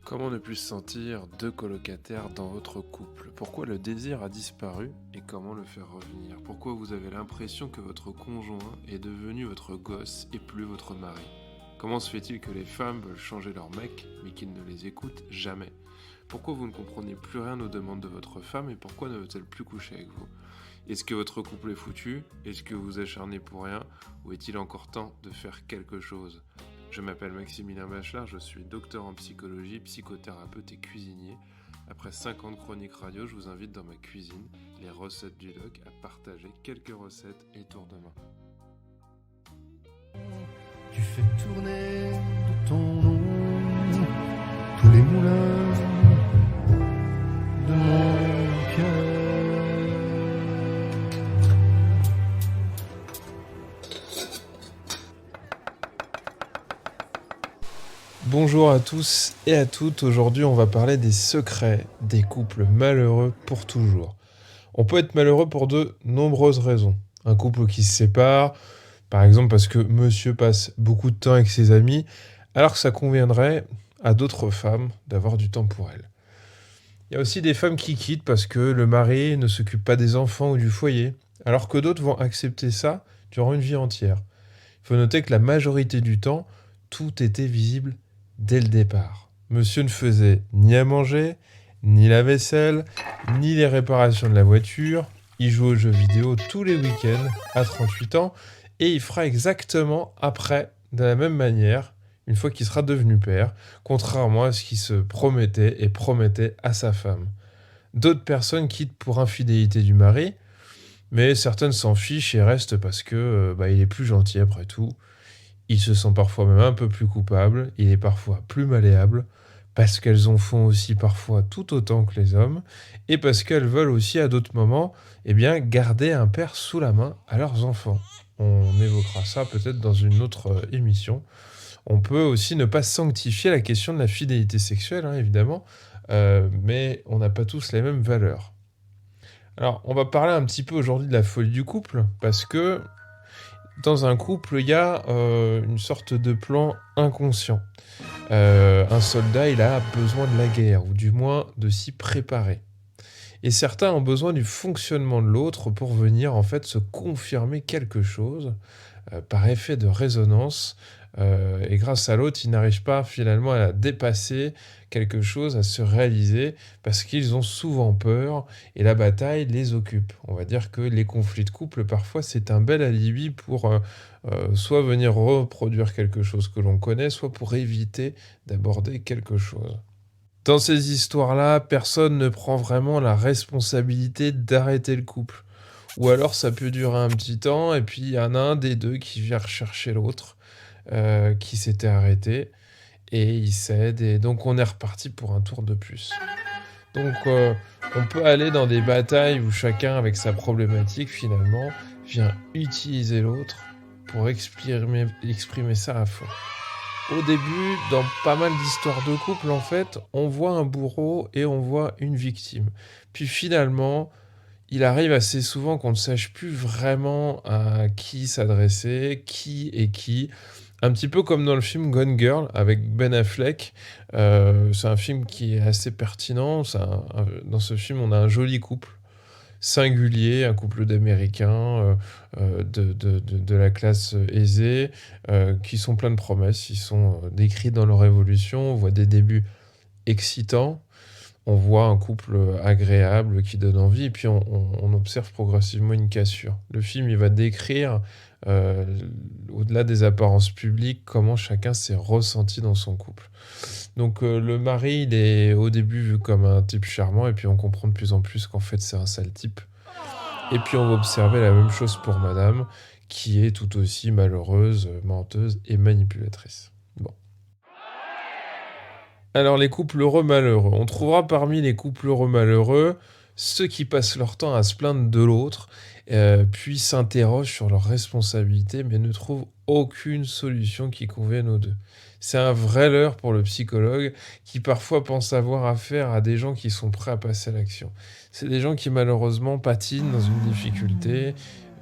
Comment ne plus se sentir deux colocataires dans votre couple? Pourquoi le désir a disparu et comment le faire revenir? Pourquoi vous avez l'impression que votre conjoint est devenu votre gosse et plus votre mari? Comment se fait-il que les femmes veulent changer leur mec mais qu'ils ne les écoutent jamais? Pourquoi vous ne comprenez plus rien aux demandes de votre femme et pourquoi ne veut-elle plus coucher avec vous? Est-ce que votre couple est foutu? Est-ce que vous vous acharnez pour rien? Ou est-il encore temps de faire quelque chose? Je m'appelle Maximilien Bachelard, je suis docteur en psychologie, psychothérapeute et cuisinier. Après 50 chroniques radio, je vous invite dans ma cuisine, les recettes du doc, à partager quelques recettes et tours de main. Tu fais tourner de ton nom tous les moulins de mon cœur. Bonjour à tous et à toutes, aujourd'hui on va parler des secrets des couples malheureux pour toujours. On peut être malheureux pour de nombreuses raisons. Un couple qui se sépare, par exemple parce que monsieur passe beaucoup de temps avec ses amis, alors que ça conviendrait à d'autres femmes d'avoir du temps pour elles. Il y a aussi des femmes qui quittent parce que le mari ne s'occupe pas des enfants ou du foyer, alors que d'autres vont accepter ça durant une vie entière. Il faut noter que la majorité du temps, tout était visible dès le départ. Monsieur ne faisait ni à manger, ni la vaisselle, ni les réparations de la voiture. Il joue aux jeux vidéo tous les week-ends à 38 ans et il fera exactement après de la même manière une fois qu'il sera devenu père, contrairement à ce qu'il se promettait et promettait à sa femme. D'autres personnes quittent pour infidélité du mari, mais certaines s'en fichent et restent parce que il est plus gentil après tout. Il se sent parfois même un peu plus coupable, il est parfois plus malléable, parce qu'elles en font aussi parfois tout autant que les hommes, et parce qu'elles veulent aussi à d'autres moments garder un père sous la main à leurs enfants. On évoquera ça peut-être dans une autre émission. On peut aussi ne pas sanctifier la question de la fidélité sexuelle, évidemment, mais on n'a pas tous les mêmes valeurs. Alors, on va parler un petit peu aujourd'hui de la folie du couple, parce que dans un couple, il y a une sorte de plan inconscient. Un soldat, il a besoin de la guerre, ou du moins de s'y préparer. Et certains ont besoin du fonctionnement de l'autre pour venir en fait se confirmer quelque chose par effet de résonance. Et grâce à l'autre, ils n'arrivent pas finalement à dépasser quelque chose, à se réaliser, parce qu'ils ont souvent peur et la bataille les occupe. On va dire que les conflits de couple, parfois, c'est un bel alibi pour soit venir reproduire quelque chose que l'on connaît, soit pour éviter d'aborder quelque chose. Dans ces histoires-là, personne ne prend vraiment la responsabilité d'arrêter le couple. Ou alors ça peut durer un petit temps et puis il y en a un des deux qui vient rechercher l'autre qui s'était arrêté et il cède et donc on est reparti pour un tour de plus. Donc on peut aller dans des batailles où chacun avec sa problématique finalement vient utiliser l'autre pour exprimer ça à fond. Au début, dans pas mal d'histoires de couple, en fait, on voit un bourreau et on voit une victime. Puis finalement, il arrive assez souvent qu'on ne sache plus vraiment à qui s'adresser, qui est qui. Un petit peu comme dans le film Gone Girl avec Ben Affleck. C'est un film qui est assez pertinent. Dans ce film, on a un joli couple singulier, un couple d'Américains de la classe aisée, qui sont pleins de promesses. Ils sont décrits dans leur évolution. On voit des débuts excitants. On voit un couple agréable qui donne envie, et puis on observe progressivement une cassure. Le film, il va décrire, au-delà des apparences publiques, comment chacun s'est ressenti dans son couple. Donc le mari, il est au début vu comme un type charmant, et puis on comprend de plus en plus qu'en fait c'est un sale type. Et puis on va observer la même chose pour madame, qui est tout aussi malheureuse, menteuse et manipulatrice. Bon. Alors les couples heureux malheureux. On trouvera parmi les couples heureux malheureux ceux qui passent leur temps à se plaindre de l'autre, puis s'interrogent sur leurs responsabilités, mais ne trouvent aucune solution qui convienne aux deux. C'est un vrai leurre pour le psychologue qui parfois pense avoir affaire à des gens qui sont prêts à passer à l'action. C'est des gens qui malheureusement patinent dans une difficulté,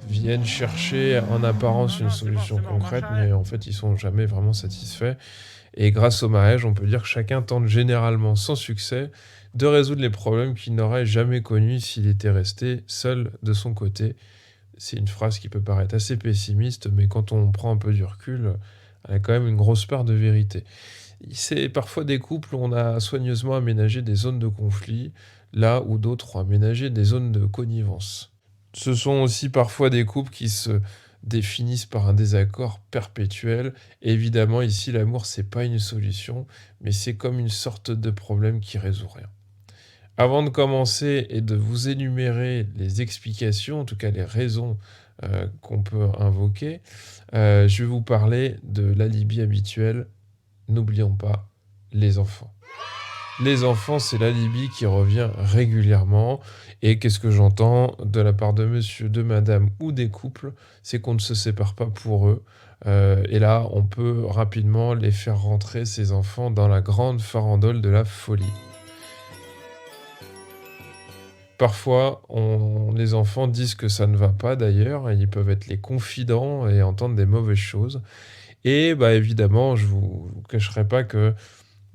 viennent chercher en apparence une solution concrète, mais en fait ils sont jamais vraiment satisfaits. Et grâce au mariage, on peut dire que chacun tente généralement sans succès de résoudre les problèmes qu'il n'aurait jamais connus s'il était resté seul de son côté. C'est une phrase qui peut paraître assez pessimiste, mais quand on prend un peu du recul, elle a quand même une grosse part de vérité. C'est parfois des couples où on a soigneusement aménagé des zones de conflit, là où d'autres ont aménagé des zones de connivence. Ce sont aussi parfois des couples qui se définissent par un désaccord perpétuel. Évidemment, ici, l'amour, c'est pas une solution, mais c'est comme une sorte de problème qui résout rien. Avant de commencer et de vous énumérer les explications, en tout cas les raisons qu'on peut invoquer, je vais vous parler de l'alibi habituel. N'oublions pas les enfants. Les enfants, c'est l'alibi qui revient régulièrement. Et qu'est-ce que j'entends de la part de monsieur, de madame ou des couples? C'est qu'on ne se sépare pas pour eux. Et là, on peut rapidement les faire rentrer, ces enfants, dans la grande farandole de la folie. Parfois, les enfants disent que ça ne va pas d'ailleurs, et ils peuvent être les confidents et entendre des mauvaises choses. Et bah, évidemment, je vous cacherai pas que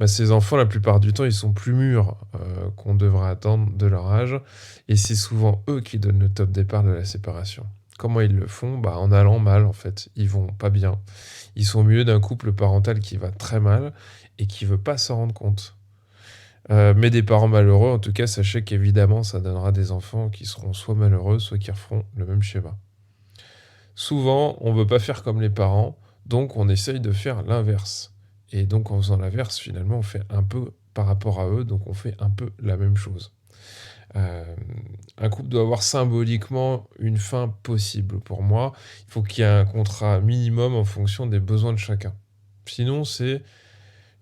ces enfants, la plupart du temps, ils sont plus mûrs qu'on devrait attendre de leur âge, et c'est souvent eux qui donnent le top départ de la séparation. Comment ils le font? En allant mal, en fait. Ils vont pas bien. Ils sont au milieu d'un couple parental qui va très mal et qui veut pas s'en rendre compte. Mais des parents malheureux, en tout cas, sachez qu'évidemment, ça donnera des enfants qui seront soit malheureux, soit qui referont le même schéma. Souvent, on ne veut pas faire comme les parents, donc on essaye de faire l'inverse. Et donc, en faisant l'inverse, finalement, on fait un peu par rapport à eux, donc on fait un peu la même chose. Un couple doit avoir symboliquement une fin possible pour moi. Il faut qu'il y ait un contrat minimum en fonction des besoins de chacun. Sinon, c'est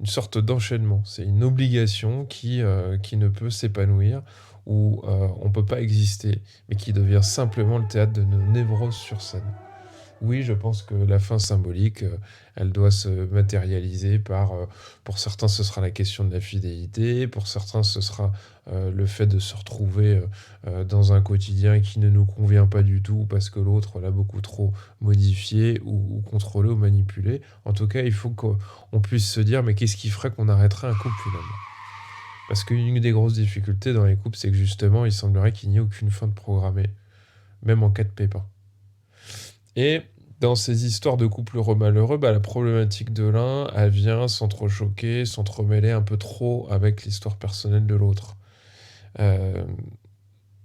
une sorte d'enchaînement. C'est une obligation qui ne peut s'épanouir, ou on ne peut pas exister, mais qui devient simplement le théâtre de nos névroses sur scène. Oui, je pense que la fin symbolique, elle doit se matérialiser par, pour certains, ce sera la question de la fidélité, pour certains, ce sera le fait de se retrouver dans un quotidien qui ne nous convient pas du tout parce que l'autre l'a beaucoup trop modifié ou contrôlé ou manipulé. En tout cas, il faut qu'on puisse se dire, mais qu'est-ce qui ferait qu'on arrêterait un couple finalement? Parce qu'une des grosses difficultés dans les couples, c'est que justement, il semblerait qu'il n'y ait aucune fin de programmée, même en cas de pépin. Et dans ces histoires de couples heureux malheureux, la problématique de l'un, elle vient s'entrechoquer, s'entremêler un peu trop avec l'histoire personnelle de l'autre.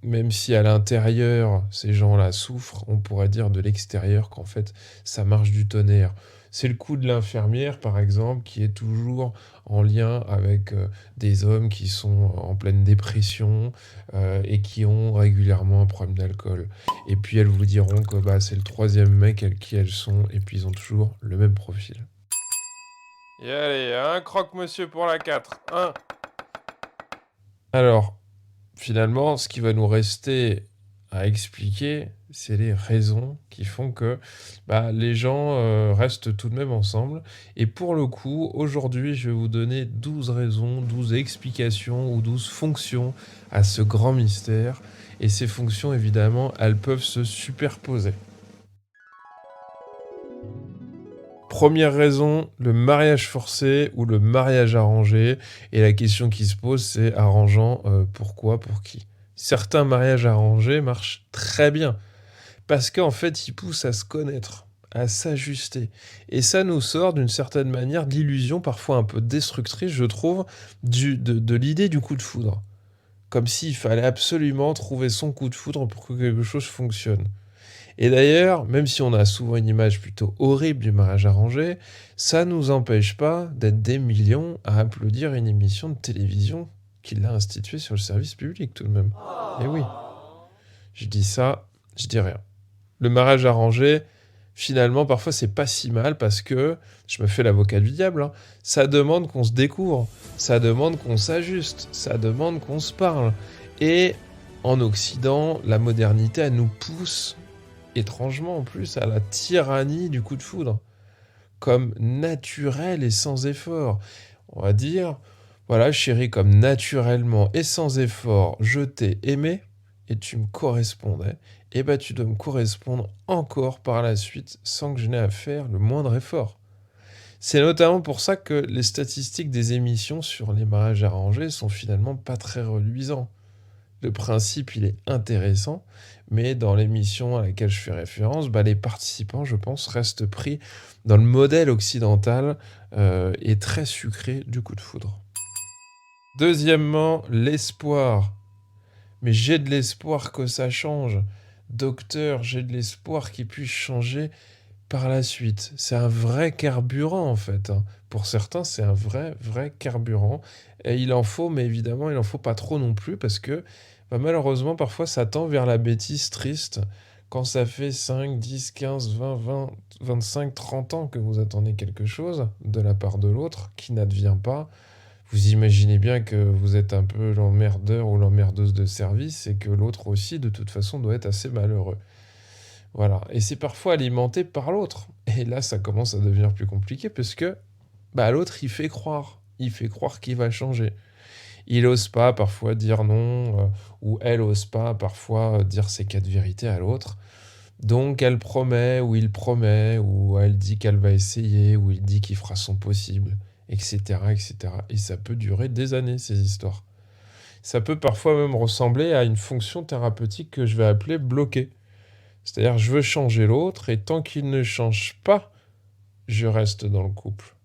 Même si à l'intérieur, ces gens-là souffrent, on pourrait dire de l'extérieur qu'en fait, ça marche du tonnerre. C'est le coup de l'infirmière, par exemple, qui est toujours en lien avec des hommes qui sont en pleine dépression et qui ont régulièrement un problème d'alcool. Et puis elles vous diront que c'est le troisième mec avec qui elles sont, et puis ils ont toujours le même profil. Et allez, un croque-monsieur pour la 4. Alors, finalement, ce qui va nous rester à expliquer, c'est les raisons qui font que les gens restent tout de même ensemble. Et pour le coup, aujourd'hui, je vais vous donner 12 raisons, 12 explications ou 12 fonctions à ce grand mystère. Et ces fonctions, évidemment, elles peuvent se superposer. Première raison, le mariage forcé ou le mariage arrangé. Et la question qui se pose, c'est arrangeant, pourquoi, pour qui? Certains mariages arrangés marchent très bien, parce qu'en fait, ils poussent à se connaître, à s'ajuster. Et ça nous sort d'une certaine manière d'illusion, parfois un peu destructrice, je trouve, de l'idée du coup de foudre. Comme s'il fallait absolument trouver son coup de foudre pour que quelque chose fonctionne. Et d'ailleurs, même si on a souvent une image plutôt horrible du mariage arrangé, ça ne nous empêche pas d'être des millions à applaudir une émission de télévision qui l'a instituée sur le service public tout de même. Et oui, je dis ça, je dis rien. Le mariage arrangé, finalement, parfois c'est pas si mal parce que, je me fais l'avocat du diable, ça demande qu'on se découvre, ça demande qu'on s'ajuste, ça demande qu'on se parle. Et en Occident, la modernité, elle nous pousse étrangement en plus à la tyrannie du coup de foudre, comme naturel et sans effort. On va dire, voilà chérie, comme naturellement et sans effort, je t'ai aimé et tu me correspondais, et tu dois me correspondre encore par la suite sans que je n'ai à faire le moindre effort. C'est notamment pour ça que les statistiques des émissions sur les mariages arrangés sont finalement pas très reluisants. Le principe, il est intéressant, mais dans l'émission à laquelle je fais référence, les participants, je pense, restent pris dans le modèle occidental et très sucré du coup de foudre. Deuxièmement, l'espoir. Mais j'ai de l'espoir que ça change. Docteur, j'ai de l'espoir qu'il puisse changer par la suite. C'est un vrai carburant en fait, hein. Pour certains, c'est un vrai carburant. Et il en faut, mais évidemment, il en faut pas trop non plus parce que malheureusement, parfois, ça tend vers la bêtise triste. Quand ça fait 5, 10, 15, 20, 20, 25, 30 ans que vous attendez quelque chose de la part de l'autre qui n'advient pas, vous imaginez bien que vous êtes un peu l'emmerdeur ou l'emmerdeuse de service et que l'autre aussi, de toute façon, doit être assez malheureux. Voilà. Et c'est parfois alimenté par l'autre. Et là, ça commence à devenir plus compliqué parce que l'autre, il fait croire. Il fait croire qu'il va changer. Il ose pas parfois dire non, ou elle ose pas parfois dire ses quatre vérités à l'autre. Donc elle promet, ou il promet, ou elle dit qu'elle va essayer, ou il dit qu'il fera son possible, etc., etc. Et ça peut durer des années, ces histoires. Ça peut parfois même ressembler à une fonction thérapeutique que je vais appeler bloquer. C'est-à-dire, je veux changer l'autre, et tant qu'il ne change pas, je reste dans le couple.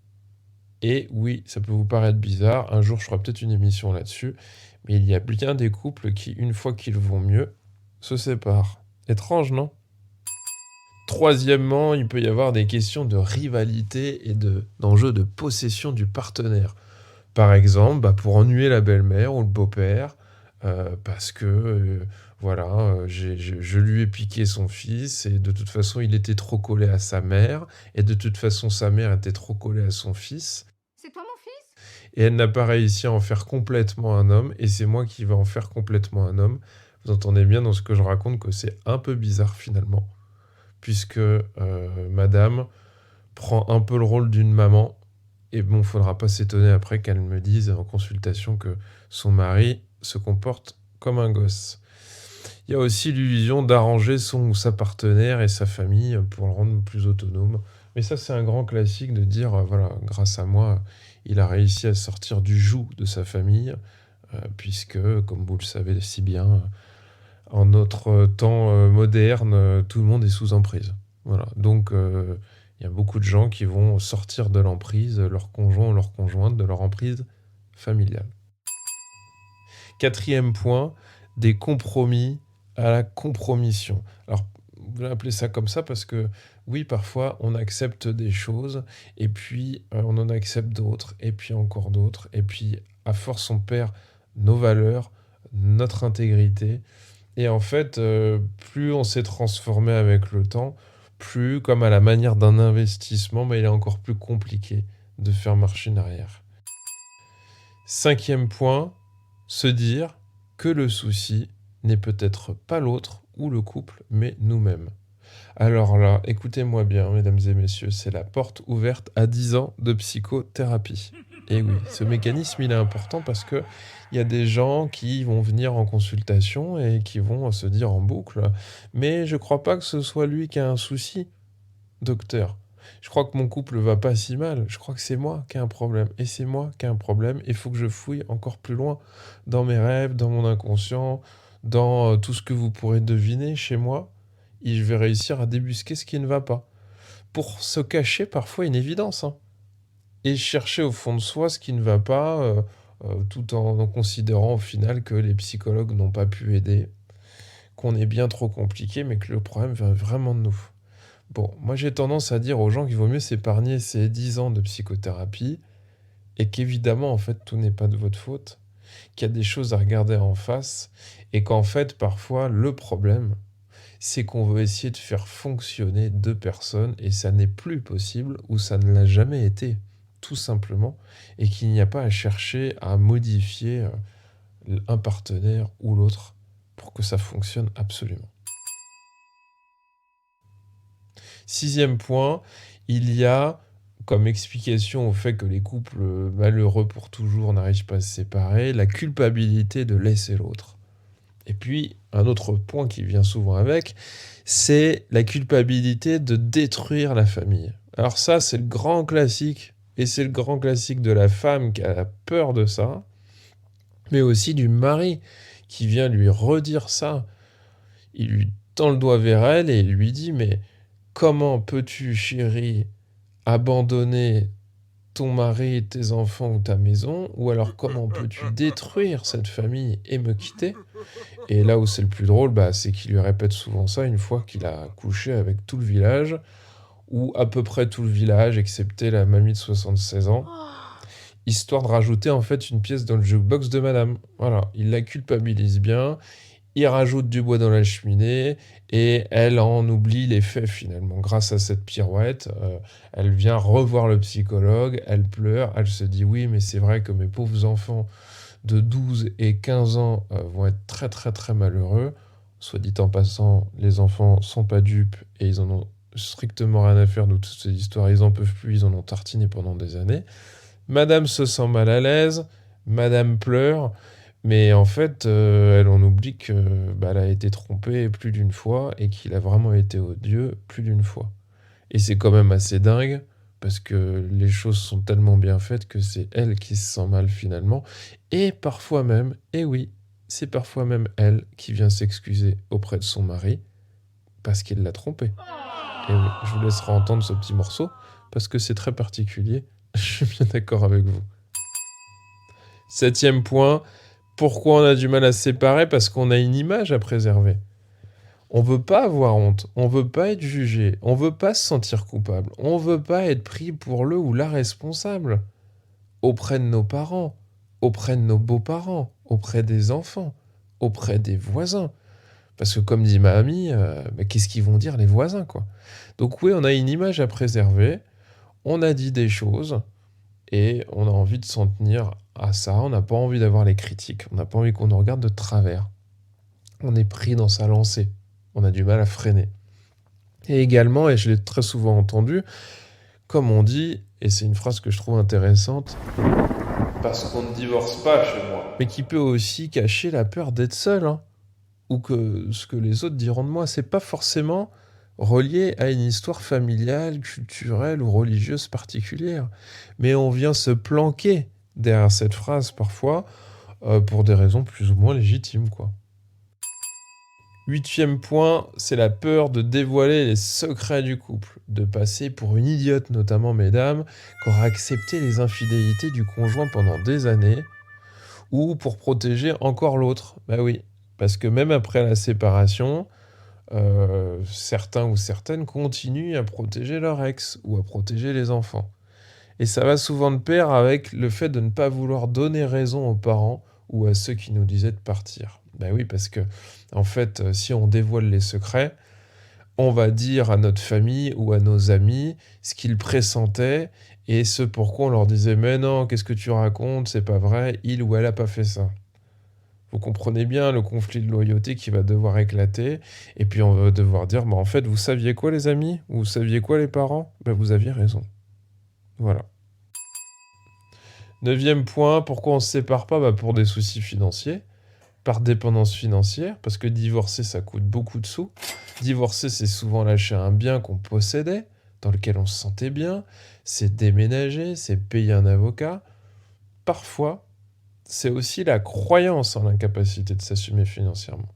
Et oui, ça peut vous paraître bizarre, un jour je ferai peut-être une émission là-dessus, mais il y a bien des couples qui, une fois qu'ils vont mieux, se séparent. Étrange, non ? Troisièmement, il peut y avoir des questions de rivalité et d'enjeux de possession du partenaire. Par exemple, pour ennuyer la belle-mère ou le beau-père, parce que je lui ai piqué son fils et de toute façon il était trop collé à sa mère et de toute façon sa mère était trop collée à son fils. C'est toi mon fils ? Et elle n'a pas réussi à en faire complètement un homme et c'est moi qui vais en faire complètement un homme. Vous entendez bien dans ce que je raconte que c'est un peu bizarre finalement, puisque madame prend un peu le rôle d'une maman. Et bon, faudra pas s'étonner après qu'elle me dise en consultation que son mari se comporte comme un gosse. Il y a aussi l'illusion d'arranger son ou sa partenaire et sa famille pour le rendre plus autonome. Mais ça, c'est un grand classique de dire, grâce à moi, il a réussi à sortir du joug de sa famille, puisque, comme vous le savez si bien, en notre temps moderne, tout le monde est sous emprise. Voilà, donc il y a beaucoup de gens qui vont sortir de l'emprise, leur conjoint ou leur conjointe, de leur emprise familiale. Quatrième point, des compromis à la compromission. Alors, vous appelez ça comme ça parce que, oui, parfois, on accepte des choses, et puis on en accepte d'autres, et puis encore d'autres, et puis, à force, on perd nos valeurs, notre intégrité, et en fait, plus on s'est transformé avec le temps, plus, comme à la manière d'un investissement, il est encore plus compliqué de faire machine arrière. Cinquième point, se dire que le souci n'est peut-être pas l'autre ou le couple, mais nous-mêmes. Alors là, écoutez-moi bien, mesdames et messieurs, c'est la porte ouverte à 10 ans de psychothérapie. Et oui, ce mécanisme, il est important parce que il y a des gens qui vont venir en consultation et qui vont se dire en boucle « Mais je crois pas que ce soit lui qui a un souci, docteur. Je crois que mon couple va pas si mal. Je crois que c'est moi qui ai un problème. Et c'est moi qui ai un problème. Il faut que je fouille encore plus loin dans mes rêves, dans mon inconscient, dans tout ce que vous pourrez deviner chez moi. Et je vais réussir à débusquer ce qui ne va pas. Pour se cacher parfois une évidence, hein. Et chercher au fond de soi ce qui ne va pas, tout en considérant au final que les psychologues n'ont pas pu aider, qu'on est bien trop compliqué, mais que le problème vient vraiment de nous. Bon, moi j'ai tendance à dire aux gens qu'il vaut mieux s'épargner ces 10 ans de psychothérapie, et qu'évidemment, en fait, tout n'est pas de votre faute, qu'il y a des choses à regarder en face, et qu'en fait, parfois, le problème, c'est qu'on veut essayer de faire fonctionner deux personnes, et ça n'est plus possible, ou ça ne l'a jamais été, tout simplement, et qu'il n'y a pas à chercher à modifier un partenaire ou l'autre pour que ça fonctionne absolument. Sixième point, il y a, comme explication au fait que les couples malheureux pour toujours n'arrivent pas à se séparer, la culpabilité de laisser l'autre. Et puis, un autre point qui vient souvent avec, c'est la culpabilité de détruire la famille. Alors ça, c'est le grand classique, et c'est le grand classique de la femme qui a peur de ça, mais aussi du mari qui vient lui redire ça. Il lui tend le doigt vers elle et il lui dit, mais comment peux-tu, chérie, abandonner ton mari, tes enfants ou ta maison, ou alors comment peux-tu détruire cette famille et me quitter? Et là où c'est le plus drôle, c'est qu'il lui répète souvent ça une fois qu'il a couché avec tout le village, ou à peu près tout le village, excepté la mamie de 76 ans, histoire de rajouter en fait une pièce dans le jukebox de madame. Voilà, il la culpabilise bien, il rajoute du bois dans la cheminée, et elle en oublie les faits finalement. Grâce à cette pirouette, elle vient revoir le psychologue, elle pleure, elle se dit oui, mais c'est vrai que mes pauvres enfants de 12 et 15 ans vont être très très très malheureux. Soit dit en passant, les enfants sont pas dupes et ils en ont strictement rien à faire de toutes ces histoires, ils en peuvent plus, ils en ont tartiné pendant des années. Madame se sent mal à l'aise, madame pleure, mais en fait, elle en oublie que elle a été trompée plus d'une fois et qu'il a vraiment été odieux plus d'une fois. Et c'est quand même assez dingue, parce que les choses sont tellement bien faites que c'est elle qui se sent mal finalement. Et parfois même, et oui, c'est parfois même elle qui vient s'excuser auprès de son mari, parce qu'il l'a trompée. Et oui, je vous laisserai entendre ce petit morceau, parce que c'est très particulier. Je suis bien d'accord avec vous. 7e point, pourquoi on a du mal à se séparer? Parce qu'on a une image à préserver. On veut pas avoir honte, on veut pas être jugé, on veut pas se sentir coupable, on veut pas être pris pour le ou la responsable. Auprès de nos parents, auprès de nos beaux-parents, auprès des enfants, auprès des voisins. Parce que comme dit ma amie, qu'est-ce qu'ils vont dire les voisins, quoi? Donc oui, on a une image à préserver, on a dit des choses, et on a envie de s'en tenir à ça, on n'a pas envie d'avoir les critiques, on n'a pas envie qu'on nous regarde de travers. On est pris dans sa lancée, on a du mal à freiner. Et également, et je l'ai très souvent entendu, comme on dit, et c'est une phrase que je trouve intéressante, parce qu'on ne divorce pas chez moi, mais qui peut aussi cacher la peur d'être seul, hein, ou que ce que les autres diront de moi, c'est pas forcément relié à une histoire familiale, culturelle ou religieuse particulière. Mais on vient se planquer derrière cette phrase parfois, pour des raisons plus ou moins légitimes, quoi. 8e point, c'est la peur de dévoiler les secrets du couple, de passer pour une idiote, notamment mesdames, qui aura accepté les infidélités du conjoint pendant des années, ou pour protéger encore l'autre. Bah oui, parce que même après la séparation, certains ou certaines continuent à protéger leur ex ou à protéger les enfants. Et ça va souvent de pair avec le fait de ne pas vouloir donner raison aux parents ou à ceux qui nous disaient de partir. Ben oui, parce que, en fait, si on dévoile les secrets, on va dire à notre famille ou à nos amis ce qu'ils pressentaient et ce pourquoi on leur disait « Mais non, qu'est-ce que tu racontes? C'est pas vrai, il ou elle a pas fait ça. » Vous comprenez bien le conflit de loyauté qui va devoir éclater, et puis on va devoir dire « en fait, vous saviez quoi les amis? Vous saviez quoi les parents? Vous aviez raison. » Voilà. 9e point, pourquoi on ne se sépare pas? Pour des soucis financiers, par dépendance financière, parce que divorcer, ça coûte beaucoup de sous. Divorcer, c'est souvent lâcher un bien qu'on possédait, dans lequel on se sentait bien, c'est déménager, c'est payer un avocat. Parfois, c'est aussi la croyance en l'incapacité de s'assumer financièrement.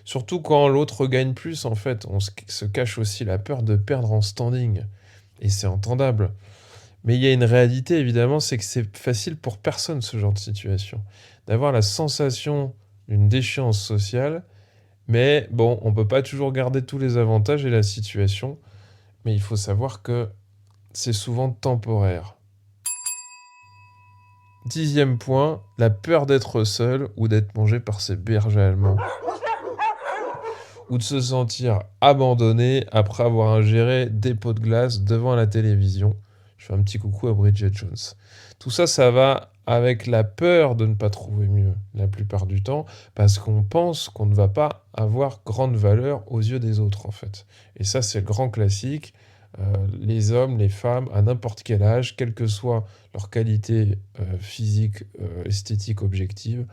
Surtout quand l'autre gagne plus, en fait, on se cache aussi la peur de perdre en standing. Et c'est entendable. Mais il y a une réalité, évidemment, c'est que c'est facile pour personne, ce genre de situation. D'avoir la sensation d'une déchéance sociale, mais bon, on ne peut pas toujours garder tous les avantages et la situation, mais il faut savoir que c'est souvent temporaire. 10e point, la peur d'être seul ou d'être mangé par ses bergers allemands. Ou de se sentir abandonné après avoir ingéré des pots de glace devant la télévision. Je fais un petit coucou à Bridget Jones. Tout ça, ça va avec la peur de ne pas trouver mieux, la plupart du temps, parce qu'on pense qu'on ne va pas avoir grande valeur aux yeux des autres, en fait. Et ça, c'est le grand classique. Les hommes, les femmes, à n'importe quel âge, quelle que soit leur qualité physique, esthétique, objective,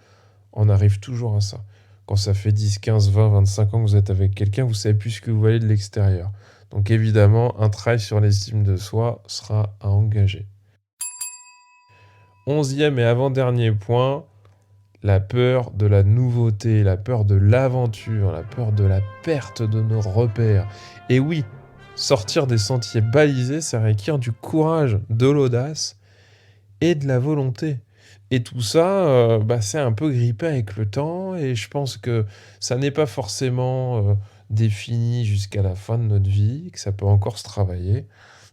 on arrive toujours à ça. Quand ça fait 10, 15, 20, 25 ans que vous êtes avec quelqu'un, vous savez plus ce que vous valez de l'extérieur. Donc évidemment, un travail sur l'estime de soi sera à engager. 11e et avant-dernier point, la peur de la nouveauté, la peur de l'aventure, la peur de la perte de nos repères. Et oui, sortir des sentiers balisés, ça requiert du courage, de l'audace et de la volonté. Et tout ça, c'est un peu grippé avec le temps, et je pense que ça n'est pas forcément défini jusqu'à la fin de notre vie, que ça peut encore se travailler,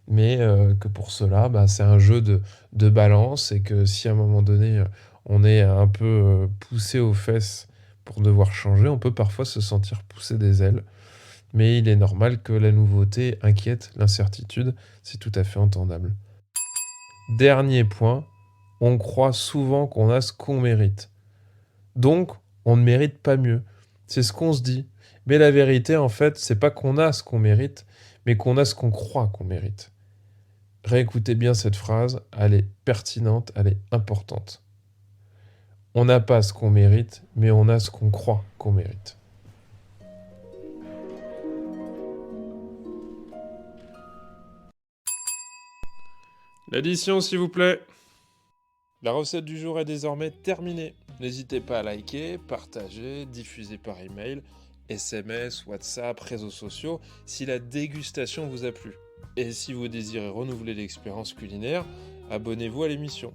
mais que pour cela, c'est un jeu de balance, et que si à un moment donné, on est un peu poussé aux fesses pour devoir changer, on peut parfois se sentir pousser des ailes, mais il est normal que la nouveauté inquiète, l'incertitude, c'est tout à fait entendable. Dernier point, on croit souvent qu'on a ce qu'on mérite. Donc, on ne mérite pas mieux. C'est ce qu'on se dit. Mais la vérité, en fait, c'est pas qu'on a ce qu'on mérite, mais qu'on a ce qu'on croit qu'on mérite. Réécoutez bien cette phrase, elle est pertinente, elle est importante. On n'a pas ce qu'on mérite, mais on a ce qu'on croit qu'on mérite. L'addition, s'il vous plaît. La recette du jour est désormais terminée. N'hésitez pas à liker, partager, diffuser par email, SMS, WhatsApp, réseaux sociaux si la dégustation vous a plu. Et si vous désirez renouveler l'expérience culinaire, abonnez-vous à l'émission.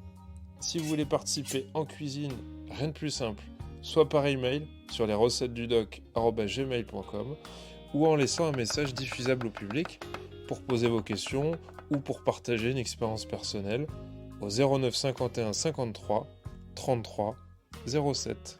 Si vous voulez participer en cuisine, rien de plus simple, soit par email sur lesrecettesdudoc@gmail.com ou en laissant un message diffusable au public pour poser vos questions ou pour partager une expérience personnelle au 09 51 53 33 07.